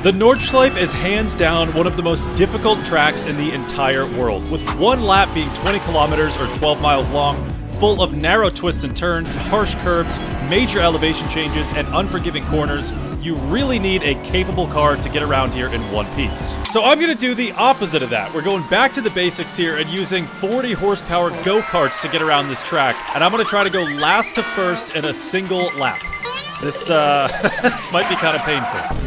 The Nordschleife is hands down one of the most difficult tracks in the entire world, with one lap being 20 kilometers or 12 miles long, full of narrow twists and turns, harsh curves, major elevation changes, and unforgiving corners. You really need a capable car to get around here in one piece. So I'm gonna do the opposite of that. We're going back to the basics here and using 40 horsepower go-karts to get around this track, and I'm gonna try to go last to first in a single lap. This, this might be kind of painful.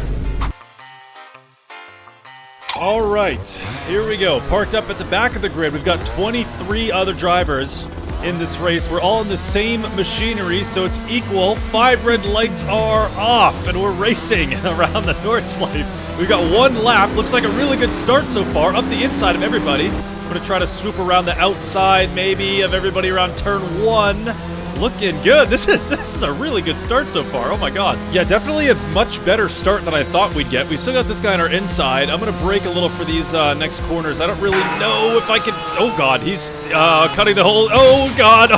All right, here we go. Parked up at the back of the grid. We've got 23 other drivers in this race. We're all in the same machinery, so it's equal. 5 red lights are off, and we're racing around the Nordschleife. We've got 1 lap. Looks like a really good start so far, up the inside of everybody. I'm gonna try to swoop around the outside, maybe, of everybody around turn 1. Looking good. This is a really good start so far. Oh my god. Yeah, definitely a much better start than I thought we'd get. We still got this guy on our inside. I'm gonna brake a little for these next corners. I don't really know if I can. Oh god, he's cutting the hole. Oh god.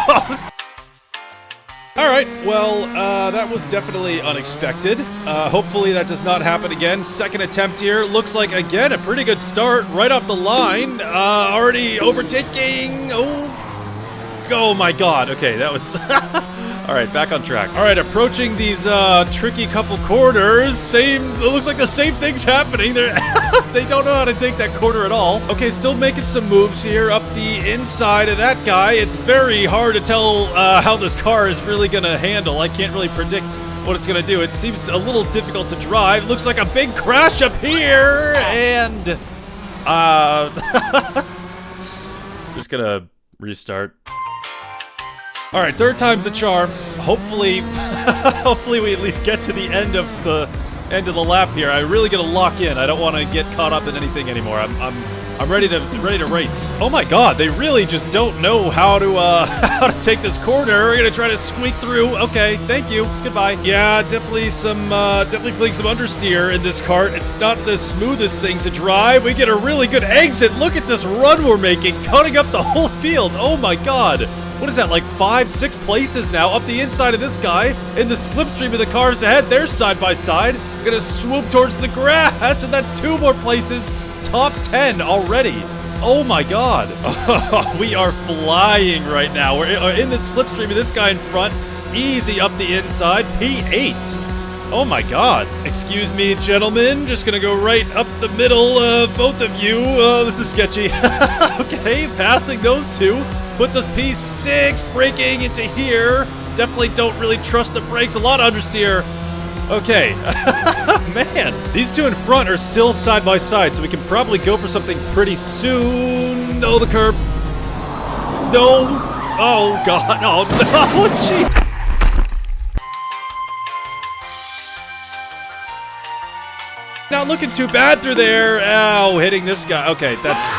All right. Well, that was definitely unexpected. Hopefully that does not happen again. Second attempt here. Looks like again a pretty good start right off the line. Already overtaking. Oh my god, okay, that was... Alright, back on track. Alright, approaching these tricky couple corners. It looks like the same thing's happening. They don't know how to take that corner at all. Okay, still making some moves here up the inside of that guy. It's very hard to tell how this car is really gonna handle. I can't really predict what it's gonna do. It seems a little difficult to drive. Looks like a big crash up here, and... just gonna restart. All right, third time's the charm. Hopefully, hopefully we at least get to the end of the lap here. I'm really gonna lock in. I don't want to get caught up in anything anymore. I'm ready to race. Oh my god, they really just don't know how to how to take this corner. We're gonna try to squeak through. Okay, thank you. Goodbye. Yeah, definitely feeling some understeer in this cart. It's not the smoothest thing to drive. We get a really good exit. Look at this run we're making, cutting up the whole field. Oh my god. What is that, like 5-6 places now up the inside of this guy in the slipstream of the cars ahead. They're side by side. We're gonna swoop towards the grass, and that's 2 more places. Top 10 already. Oh my god. We are flying right now. We're in the slipstream of this guy in front. Easy up the inside. P8. Oh my god. Excuse me, gentlemen. Just gonna go right up the middle of both of you. This is sketchy. Okay, passing those 2. Puts us P6, braking into here. Definitely don't really trust the brakes. A lot of understeer. Okay. Man, these 2 in front are still side by side, so we can probably go for something pretty soon. No, the curb. No. Oh, God. Oh, no. Gee. Not looking too bad through there. Ow, hitting this guy. Okay, that's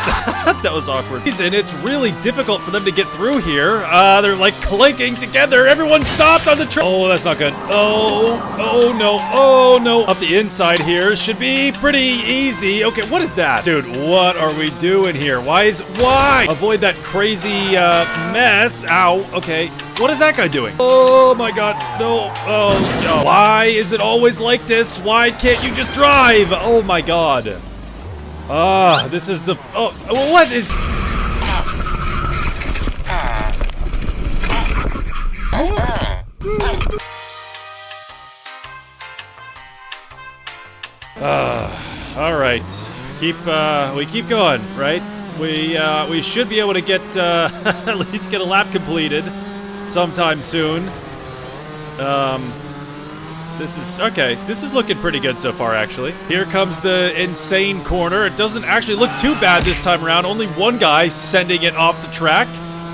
that was awkward. And it's really difficult for them to get through here. They're like clinking together. Everyone stopped on the track. Oh, that's not good. Oh no. Oh no. Up the inside here should be pretty easy. Okay, what is that? Dude, what are we doing here? Why? Avoid that crazy mess. Ow. Okay. What is that guy doing? Oh my god, no. Oh, no. Why is it always like this? Why can't you just drive? Oh my god. This is the... Oh, what is... Alright. We keep going, right? We should be able to get, at least get a lap completed sometime soon. This is, okay, this is looking pretty good so far, actually. Here comes the insane corner. It doesn't actually look too bad this time around. Only one guy sending it off the track.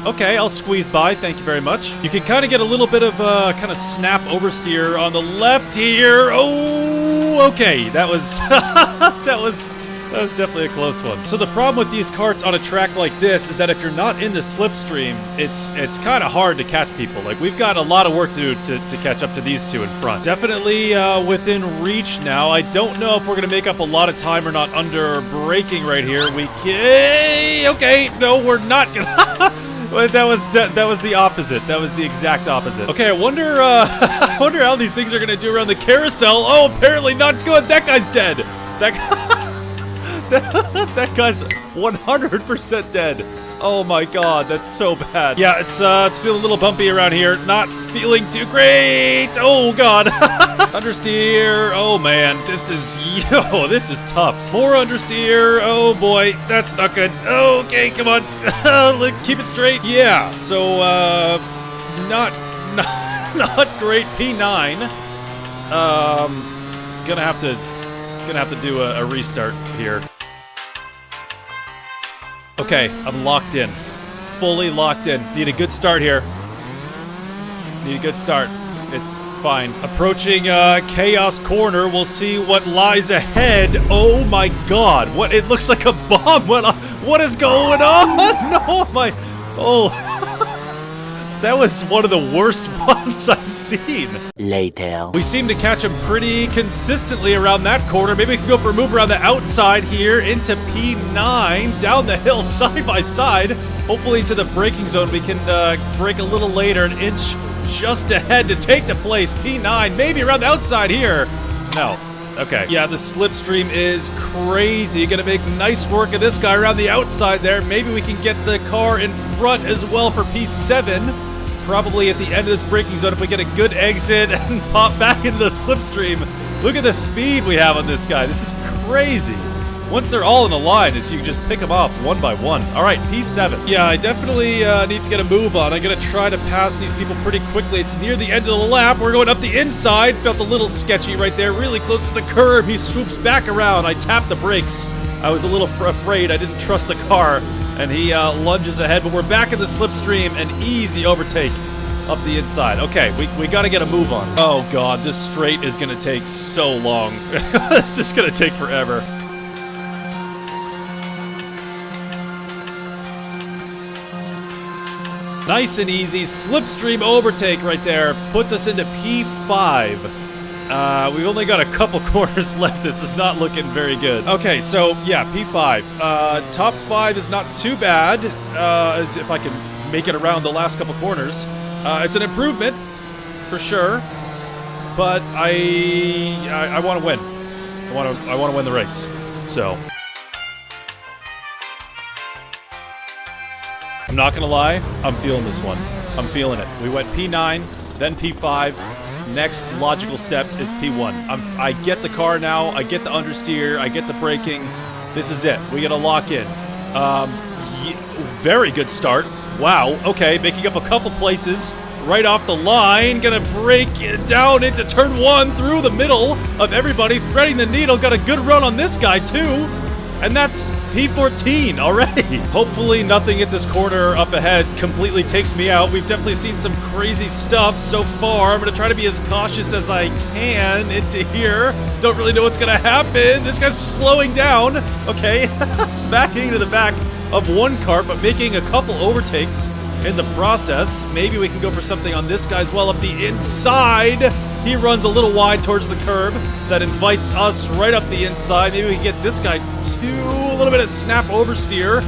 Okay, I'll squeeze by, thank you very much. You can kind of get a little bit of, kind of snap oversteer on the left here. Oh, okay, that was, that was definitely a close one. So the problem with these karts on a track like this is that if you're not in the slipstream, it's kind of hard to catch people. Like, we've got a lot of work to do to catch up to these 2 in front. Definitely within reach now. I don't know if we're going to make up a lot of time or not under braking right here. We can... Okay, no, we're not going to... That was the opposite. That was the exact opposite. Okay, I wonder I wonder how these things are going to do around the carousel. Oh, apparently not good. That guy's dead. that guy's 100% dead. Oh my god, that's so bad. Yeah, it's feeling a little bumpy around here. Not feeling too great. Oh god. Understeer. Oh man, this is tough. More understeer. Oh boy, that's not good. Okay, come on. Keep it straight. Yeah. So not great. P9. Gonna have to do a restart here. Okay, I'm locked in. Fully locked in. Need a good start here. Need a good start. It's fine. Approaching Chaos Corner. We'll see what lies ahead. Oh my god. What? It looks like a bomb went off. What is going on? No, my... Oh. That was one of the worst ones I've seen. Later. We seem to catch him pretty consistently around that corner. Maybe we can go for a move around the outside here into P9, down the hill side by side. Hopefully to the braking zone. We can brake a little later, an inch just ahead to take the place. P9, maybe around the outside here. No. Okay. Yeah, the slipstream is crazy. Gonna make nice work of this guy around the outside there. Maybe we can get the car in front as well for P7. Probably at the end of this braking zone if we get a good exit and pop back into the slipstream. Look at the speed we have on this guy. This is crazy. Once they're all in a line, you can just pick them off one by one. All right, P7. Yeah, I definitely need to get a move on. I'm going to try to pass these people pretty quickly. It's near the end of the lap. We're going up the inside. Felt a little sketchy right there. Really close to the curb. He swoops back around. I tapped the brakes. I was a little afraid. I didn't trust the car. And he lunges ahead, but we're back in the slipstream. An easy overtake up the inside. Okay, we got to get a move on. Oh, God, this straight is going to take so long. This is going to take forever. Nice and easy. Slipstream overtake right there. Puts us into P5. We've only got a couple corners left. This is not looking very good. Okay, so yeah, P5. Top 5 is not too bad, as if I can make it around the last couple corners. It's an improvement, for sure, but I want to win. I want to win the race, so. I'm not gonna lie, I'm feeling this one. I'm feeling it. We went P9, then P5. Next logical step is P1. I get the car now. I get the understeer. I get the braking. This is it. We gotta lock in. Very good start. Wow. Okay, making up a couple places right off the line. Gonna break down into turn 1 through the middle of everybody. Threading the needle. Got a good run on this guy too. And that's P14 already. Hopefully nothing at this corner up ahead completely takes me out. We've definitely seen some crazy stuff so far. I'm gonna try to be as cautious as I can into here. Don't really know what's gonna happen. This guy's slowing down. Okay, smacking into the back of one cart, but making a couple overtakes in the process. Maybe we can go for something on this guy as well up the inside. He runs a little wide towards the curb. That invites us right up the inside. Maybe we can get this guy to a little bit of snap oversteer.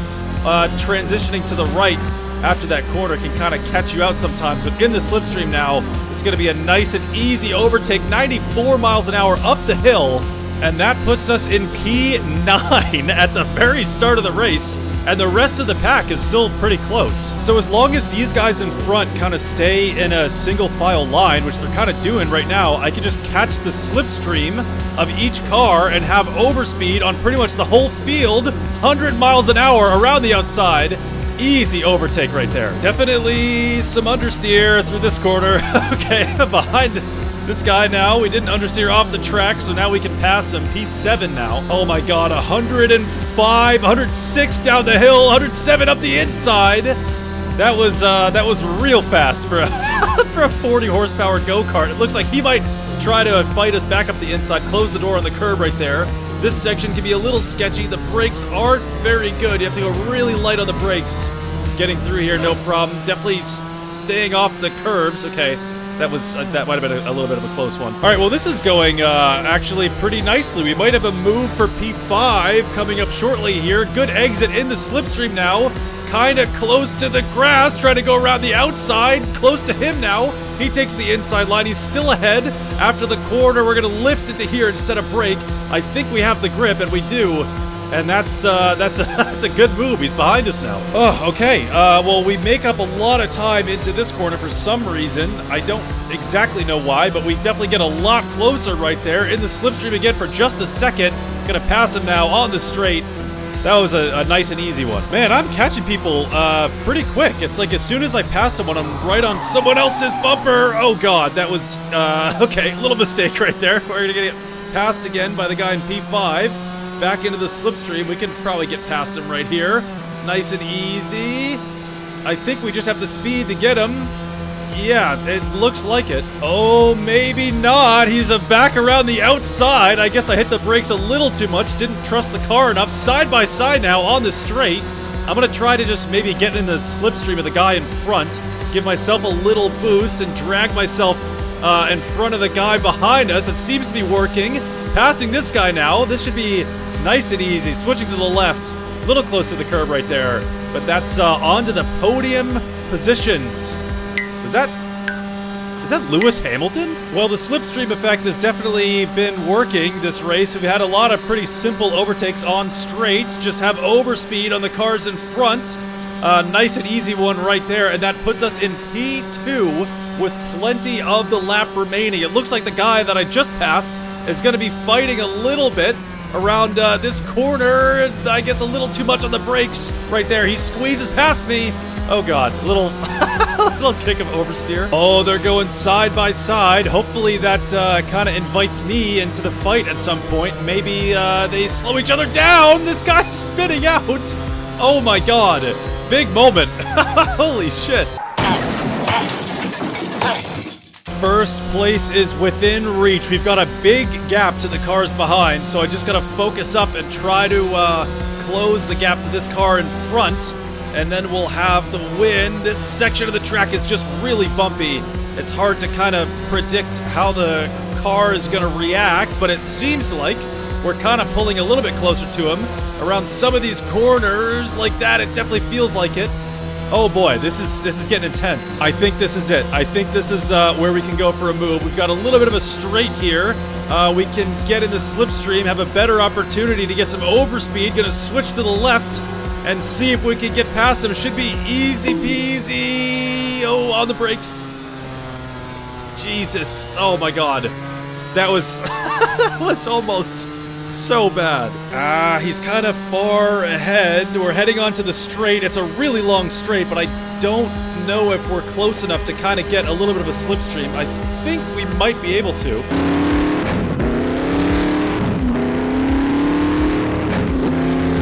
Transitioning to the right after that corner can kind of catch you out sometimes. But in the slipstream now, it's going to be a nice and easy overtake. 94 miles an hour up the hill. And that puts us in P9 at the very start of the race. And the rest of the pack is still pretty close. So as long as these guys in front kind of stay in a single file line, which they're kind of doing right now, I can just catch the slipstream of each car and have overspeed on pretty much the whole field, 100 miles an hour around the outside. Easy overtake right there. Definitely some understeer through this corner. Okay, behind this guy now. We didn't understeer off the track, so now we can pass him. P7 now. Oh my god, 105, 106 down the hill, 107 up the inside. That was real fast for a, for a 40 horsepower go-kart. It looks like he might try to fight us back up the inside, close the door on the curb right there. This section can be a little sketchy. The brakes aren't very good. You have to go really light on the brakes. Getting through here, no problem. Definitely staying off the curbs. Okay. That might have been a little bit of a close one. All right, well, this is going actually pretty nicely. We might have a move for P5 coming up shortly here. Good exit in the slipstream now. kind of close to the grass, trying to go around the outside, close to him now. He takes the inside line. He's still ahead. After the corner, we're going to lift it to here instead of brake. I think we have the grip, and we do. And that's a good move. He's behind us now. Oh, okay. Well, we make up a lot of time into this corner for some reason. I don't exactly know why, but we definitely get a lot closer right there. In the slipstream again for just a second. Gonna pass him now on the straight. That was a nice and easy one. Man, I'm catching people pretty quick. It's like as soon as I pass someone, I'm right on someone else's bumper. Oh, God. That was, okay, little mistake right there. We're gonna get passed again by the guy in P5. Back into the slipstream. We can probably get past him right here. Nice and easy. I think we just have the speed to get him. Yeah, it looks like it. Oh, maybe not. He's back around the outside. I guess I hit the brakes a little too much. Didn't trust the car enough. Side by side now on the straight. I'm going to try to just maybe get in the slipstream of the guy in front. Give myself a little boost and drag myself in front of the guy behind us. It seems to be working. Passing this guy now. This should be nice and easy. Switching to the left. A little close to the curb right there. But that's onto the podium positions. Is that Lewis Hamilton? Well, the slipstream effect has definitely been working this race. We've had a lot of pretty simple overtakes on straights. Just have overspeed on the cars in front. Nice and easy one right there. And that puts us in P2 with plenty of the lap remaining. It looks like the guy that I just passed is going to be fighting a little bit around this corner. I guess a little too much on the brakes right there. He squeezes past me. Oh, God. A little, little kick of oversteer. Oh, they're going side by side. Hopefully that kind of invites me into the fight at some point. Maybe they slow each other down. This guy's spinning out. Oh, my God. Big moment. Holy shit. First place is within reach. We've got a big gap to the cars behind, so I just gotta focus up and try to close the gap to this car in front, and then we'll have the win. This section of the track is just really bumpy. It's hard to kind of predict how the car is gonna react, but it seems like we're kind of pulling a little bit closer to him. Around some of these corners like that, it definitely feels like it. Oh boy, this is getting intense. I think this is it. I think this is where we can go for a move. We've got a little bit of a straight here. We can get in the slipstream, have a better opportunity to get some overspeed. Gonna switch to the left and see if we can get past him. Should be easy peasy. Oh, on the brakes. Jesus. Oh my God. That was, that was almost so bad. He's kind of far ahead. We're heading onto the straight. It's a really long straight, but I don't know if we're close enough to kind of get a little bit of a slipstream. I think we might be able to.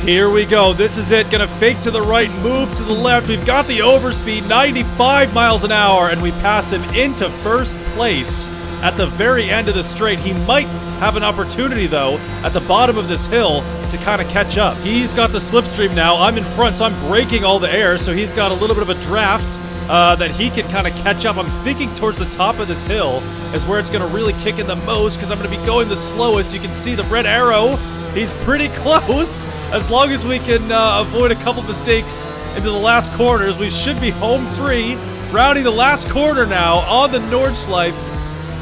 Here we go. This is it. Gonna fake to the right, move to the left. We've got the overspeed, 95 miles an hour, and we pass him into first place at the very end of the straight. He might have an opportunity, though, at the bottom of this hill to kind of catch up. He's got the slipstream now. I'm in front, so I'm braking all the air, so he's got a little bit of a draft that he can kind of catch up. I'm thinking towards the top of this hill is where it's going to really kick in the most, because I'm going to be going the slowest. You can see the red arrow. He's pretty close. As long as we can avoid a couple mistakes into the last corners, we should be home free. Rounding the last corner now on the nordschleife.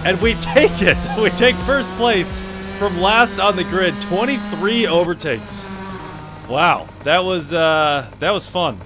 And we take it. We take first place from last on the grid. 23 overtakes. Wow, that was fun.